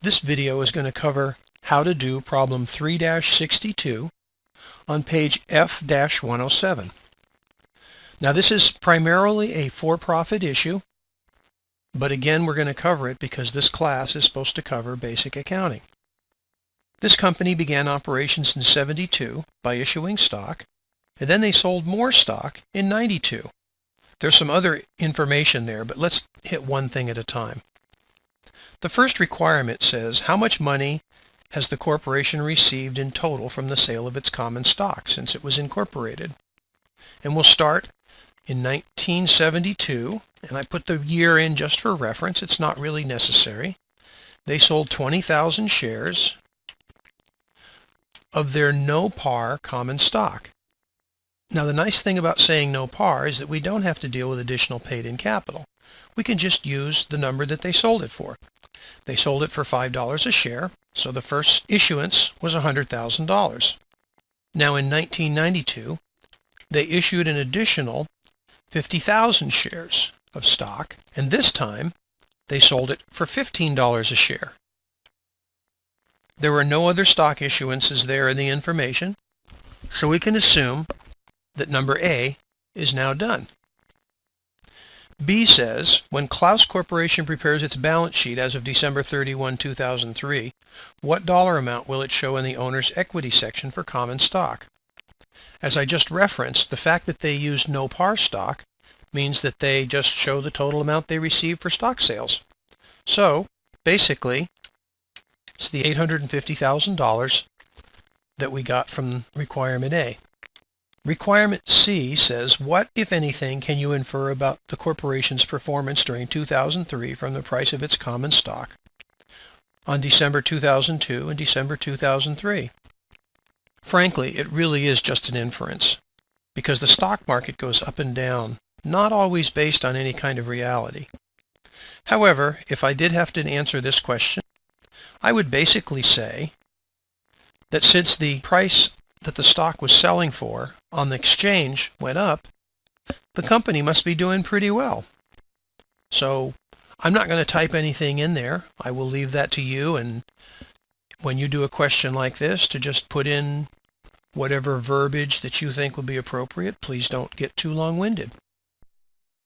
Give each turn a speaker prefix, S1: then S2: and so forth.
S1: This video is going to cover how to do problem 3-62 on page F-107. Now this is primarily a for-profit issue, but again we're going to cover it because this class is supposed to cover basic accounting. This company began operations in '72 by issuing stock, and then they sold more stock in '92. There's some other information there, but let's hit one thing at a time. The first requirement says how much money has the corporation received in total from the sale of its common stock since it was incorporated. And we'll start in 1972, and I put the year in just for reference. It's not really necessary. They sold 20,000 shares of their no par common stock. Now the nice thing about saying no par is that we don't have to deal with additional paid-in capital. We can just use the number that they sold it for. They sold it for $5 a share, so the first issuance was $100,000. Now in 1992, they issued an additional 50,000 shares of stock, and this time they sold it for $15 a share. There were no other stock issuances there in the information, so we can assume that number A is now done. B says, when Klaus Corporation prepares its balance sheet as of December 31, 2003, what dollar amount will it show in the owner's equity section for common stock? As I just referenced, the fact that they used no par stock means that they just show the total amount they received for stock sales. So, basically, it's the $850,000 that we got from requirement A. Requirement C says, what, if anything, can you infer about the corporation's performance during 2003 from the price of its common stock on December 2002 and December 2003? Frankly, it really is just an inference, because the stock market goes up and down, not always based on any kind of reality. However, if I did have to answer this question, I would basically say that since the price that the stock was selling for on the exchange went up, the company must be doing pretty well. So I'm not going to type anything in there. I will leave that to you, and when you do a question like this, to just put in whatever verbiage that you think will be appropriate. Please don't get too long-winded.